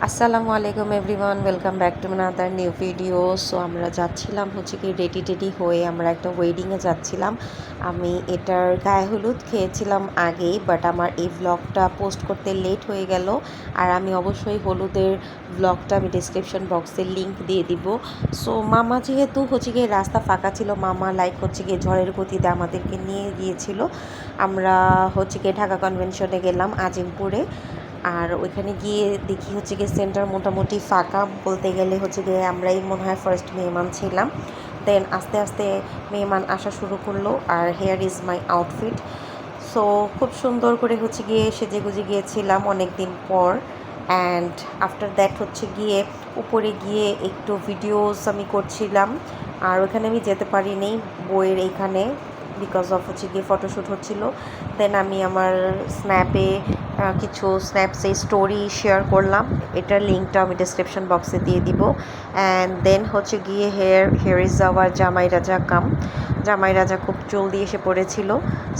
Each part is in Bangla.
আসসালামু আলাইকুম everyone, welcome back to another new video. So আমরা যাচ্ছিলাম হচ্ছে কি রেডি হয়ে আমরা একটা ওয়েডিংয়ে যাচ্ছিলাম। আমি এটার গায়ে হলুদ খেয়েছিলাম আগেই, বাট আমার এই ব্লগটা পোস্ট করতে লেট হয়ে গেল। আর আমি অবশ্যই হলুদের ব্লগটা আমি ডিসক্রিপশন বক্সে লিংক দিয়ে দিব। সো মামা যেহেতু হচ্ছে গিয়ে রাস্তা ফাঁকা ছিল, মামা হচ্ছে গিয়ে ঝড়ের গতিতে আমাদেরকে নিয়ে গিয়েছিল। আমরা হচ্ছে গিয়ে ঢাকা কনভেনশনে গেলাম আজিমপুরে। আর ওইখানে গিয়ে দেখি হচ্ছে গিয়ে সেন্টার মোটামুটি ফাঁকা, বলতে গেলে হচ্ছে গিয়ে আমরাই মনে হয় ফার্স্ট মেহমান ছিলাম। দেন আস্তে আস্তে মেহমান আসা শুরু করলো। আর here is my outfit. So খুব সুন্দর করে হচ্ছে গিয়ে সেজে গুজে গিয়েছিলাম অনেক দিন পর। অ্যান্ড আফটার দ্যাট হচ্ছে গিয়ে উপরে গিয়ে একটু ভিডিওস আমি করছিলাম। আর ওখানে আমি যেতে পারিনি বইয়ের এইখানে, বিকজ অফ হচ্ছে গিয়ে ফটোশ্যুট হচ্ছিল। দেন আমি আমার স্ন্যাপে কিছু স্ন্যাপসে স্টোরি শেয়ার করলাম। এটার লিঙ্কটা আমি ডিসক্রিপশন বক্সে দিয়ে দিব। অ্যান্ড দেন হচ্ছে গিয়ে হেয়ার ইজ আওয়ার জামাই রাজা জামাই রাজা খুব জলদি এসে পড়েছিল।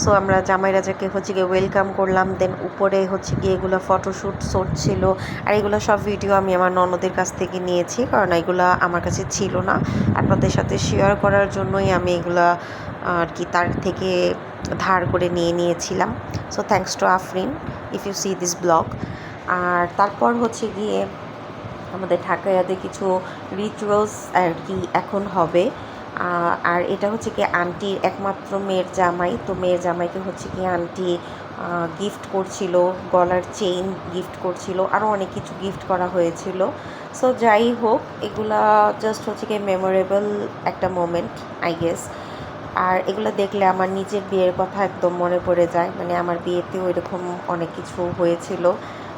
সো আমরা জামাই রাজাকে হচ্ছে গিয়ে ওয়েলকাম করলাম। দেন উপরে হচ্ছে গিয়ে এগুলো ফটোশ্যুট ছিল। আর এগুলো সব ভিডিও আমি আমার ননদের কাছ থেকে নিয়েছি, কারণ এগুলো আমার কাছে ছিল না। আপনাদের সাথে শেয়ার করার জন্যই আমি এগুলা আর কি তার থেকে ধার করে নিয়েছিলাম। So thanks to Afrin if you see this blog. আর তারপর হচ্ছে গিয়ে আমাদের ঢাকায়াতে কিছু রিচুয়ালস আর কি এখন হবে। আর এটা হচ্ছে কি আন্টির একমাত্র মেয়ের জামাই, তো মেয়ের জামাইকে হচ্ছে কি আন্টি গিফট করছিল, গলার চেইন গিফট করছিল, আরও অনেক কিছু গিফট করা হয়েছিল। সো যাই হোক, এগুলা জাস্ট হচ্ছে কি মেমোরেবল একটা মোমেন্ট আই গেস। আর এগুলো দেখলে আমার নিজের বিয়ের কথা একদম মনে পড়ে যায়। মানে আমার বিয়েতেও এরকম অনেক কিছু হয়েছিল।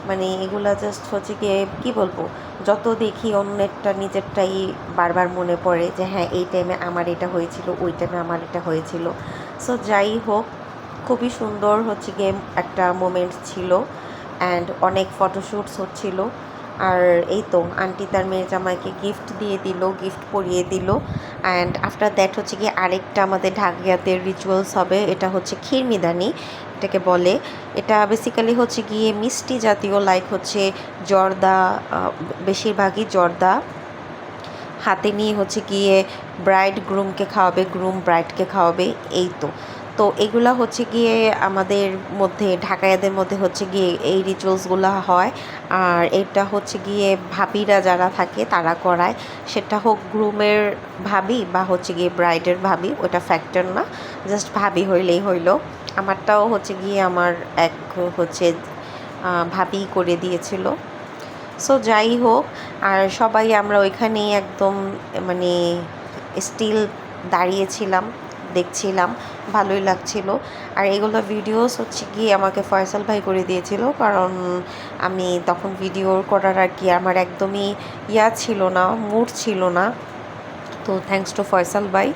মানে এগুলা জাস্ট হচ্ছে গিয়ে কী বলবো, যত দেখি অন্যেরটা নিজেরটাই বারবার মনে পড়ে যে হ্যাঁ এই টাইমে আমার এটা হয়েছিল, ওই টাইমে আমার এটা হয়েছিল। সো যাই হোক, খুবই সুন্দর হচ্ছে গিয়ে একটা মোমেন্ট ছিল। অ্যান্ড অনেক ফটোশ্যুটস হচ্ছিল। আর এই তো আন্টি তার মেয়ের জামাইকে গিফট দিয়ে দিল, গিফট পরিয়ে দিল। অ্যান্ড আফটার দ্যাট হচ্ছে গিয়ে আরেকটা আমাদের ঢাকিয়াতে রিচুয়ালস হবে, এটা হচ্ছে ক্ষীরমিদানি এটাকে বলে। এটা বেসিক্যালি হচ্ছে গিয়ে মিষ্টি জাতীয়, লাইক হচ্ছে জর্দা, বেশিরভাগই জর্দা হাতে নিয়ে হচ্ছে গিয়ে ব্রাইড গ্রুমকে খাওয়াবে, গ্রুম ব্রাইডকে খাওয়াবে। এই তো তো এগুলা হচ্ছে গিয়ে আমাদের মধ্যে ঢাকাইয়াদের মধ্যে হচ্ছে গিয়ে এই রিচুয়ালসগুলো হয়। আর এটা হচ্ছে গিয়ে ভাবিরা যারা থাকে তারা করায়, সেটা হোক গ্রুমের ভাবি বা হচ্ছে গিয়ে ব্রাইডের ভাবি, ওটা ফ্যাক্টর না, জাস্ট ভাবি হইলেই হইলো। আমারটাও হচ্ছে গিয়ে আমার এক হচ্ছে ভাবি করে দিয়েছিল। সো যাই হোক, আর সবাই আমরা ওইখানেই একদম মানে স্টিল দাঁড়িয়েছিলাম, দেখছিলাম, ভালোই লাগছিল। আর এগুলো ভিডিওস হচ্ছে গিয়ে আমাকে ফয়সাল ভাই করে দিয়েছিল, কারণ আমি তখন ভিডিও করার আর কি আমার একদমই ছিল না, মুড ছিল না। তো থ্যাঙ্কস টু ফয়সাল ভাই।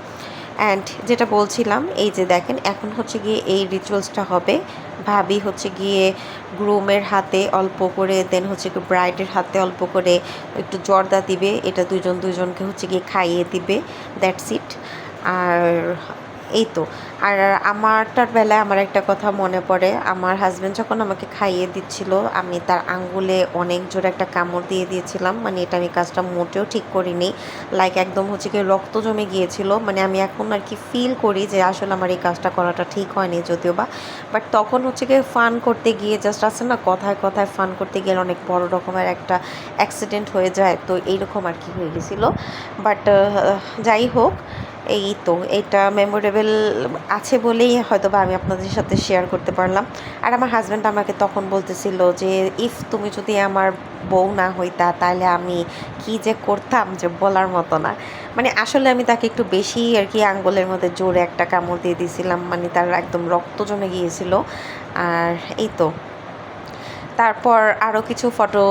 অ্যান্ড যেটা বলছিলাম, এই যে দেখেন এখন হচ্ছে গিয়ে এই রিচুয়ালসটা হবে। ভাবি হচ্ছে গিয়ে গ্রুমের হাতে অল্প করে, দেন হচ্ছে গিয়ে ব্রাইডের হাতে অল্প করে একটু জর্দা দিবে, এটা দুজনকে হচ্ছে গিয়ে খাইয়ে দিবে, দ্যাটস ইট। আর এই তো। আর আমারটার বেলায় আমার একটা কথা মনে পড়ে, আমার হাজব্যান্ড যখন আমাকে খাইয়ে দিচ্ছিল আমি তার আঙ্গুলে অনেক জোরে একটা কামড় দিয়ে দিয়েছিলাম। মানে এটা আমি কাজটা মোটেও ঠিক করিনি, লাইক একদম হচ্ছে কি রক্ত জমে গিয়েছিল। মানে আমি এখন আর কি ফিল করি যে আসলে আমার এই কাজটা করাটা ঠিক হয়নি যদিও বা, বাট তখন হচ্ছে কি ফান করতে গিয়ে জাস্ট আছে না, কথায় কথায় ফান করতে গেলে অনেক বড় রকমের একটা অ্যাক্সিডেন্ট হয়ে যায়, তো এইরকম আর কি হয়ে গেছিলো। বাট যাই হোক, এই তো এটা মেমোরেবল আছে বলেই হয়তো বা আমি আপনাদের সাথে শেয়ার করতে পারলাম। আর আমার হাজব্যান্ড আমাকে তখন বলতেছিল যে ইফ তুমি যদি আমার বউ না হইতা তাহলে আমি কি যে করতাম যে বলার মতো না। মানে আসলে আমি তাকে একটু বেশি আর কি আঙ্গুলের মধ্যে জোরে একটা কামড় দিয়ে দিয়েছিলাম, মানে তার একদম রক্ত জমে গিয়েছিল। আর এই তো তারপর আরও কিছু ফটো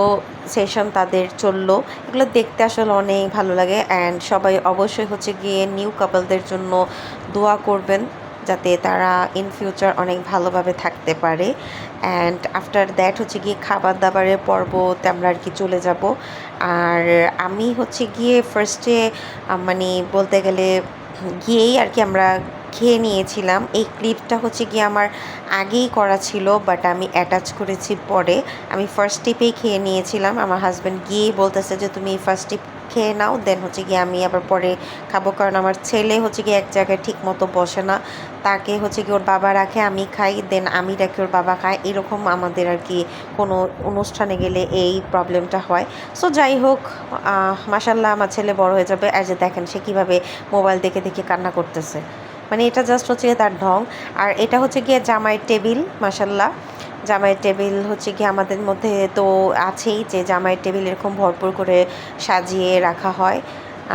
সেশন তাদের চললো। এগুলো দেখতে আসলে অনেক ভালো লাগে। অ্যান্ড সবাই অবশ্যই হচ্ছে গিয়ে নিউ কাপলদের জন্য দোয়া করবেন, যাতে তারা ইন ফিউচার অনেক ভালোভাবে থাকতে পারে। অ্যান্ড আফটার দ্যাট হচ্ছে গিয়ে খাবার দাবারের পর্বতে আমরা আর কি চলে যাব। আর আমি হচ্ছে গিয়ে ফার্স্টে মানে বলতে গেলে গিয়েই আর কি আমরা খেয়ে নিয়েছিলাম। এই ক্লিপটা হচ্ছে গিয়ে আমার আগেই করা ছিল, বাট আমি অ্যাটাচ করেছি পরে। আমি ফার্স্ট টিপেই খেয়ে নিয়েছিলাম। আমার হাজব্যান্ড গিয়েই বলতেছে যে তুমি ফার্স্ট টিপ খেয়ে নাও, দেন হচ্ছে গিয়ে আমি আবার পরে খাবো, কারণ আমার ছেলে হচ্ছে গিয়ে এক জায়গায় ঠিক মতো বসে না। তাকে হচ্ছে কি ওর বাবা রাখে, আমি খাই, দেন আমি রাখি, ওর বাবা খায়। এরকম আমাদের আর কি কোনো অনুষ্ঠানে গেলে এই প্রবলেমটা হয়। সো যাই হোক, মাশাল্লাহ আমার ছেলে বড় হয়ে যাবে। আর যে দেখেন সে কীভাবে মোবাইল দেখে দেখে কান্না করতেছে, মানে এটা জাস্ট হচ্ছে গিয়ে তার ঢং। আর এটা হচ্ছে গিয়ে জামাইয়ের টেবিল। মাশাল্লাহ জামাইয়ের টেবিল হচ্ছে গিয়ে আমাদের মধ্যে তো আছেই যে জামাইয়ের টেবিল এরকম ভরপুর করে সাজিয়ে রাখা হয়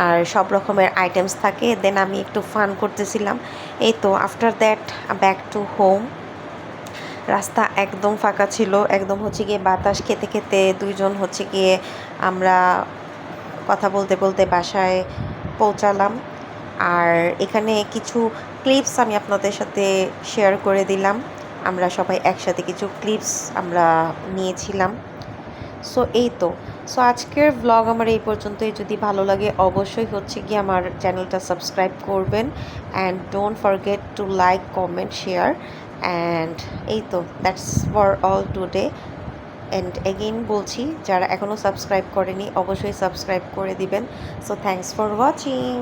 আর সব রকমের আইটেমস থাকে। দেন আমি একটু ফান করতেছিলাম। এই তো after that back to home. রাস্তা একদম ফাঁকা ছিল, একদম হচ্ছে গিয়ে বাতাস খেতে খেতে দুইজন হচ্ছে গিয়ে আমরা কথা বলতে বলতে বাসায় পৌঁছালাম। আর এখানে কিছু ক্লিপস আমি আপনাদের সাথে শেয়ার করে দিলাম। আমরা সবাই একসাথে কিছু ক্লিপস আমরা নিয়েছিলাম। সো এই তো, সো আজকের ভ্লগ আমার এই পর্যন্তই। যদি ভালো লাগে অবশ্যই হচ্ছে গিয়ে আমার চ্যানেলটা সাবস্ক্রাইব করবেন, and don't forget to like, comment, share. And এই তো, that's for all today. And again বলছি, যারা এখনও সাবস্ক্রাইব করেনি অবশ্যই সাবস্ক্রাইব করে দিবেন। So thanks for watching.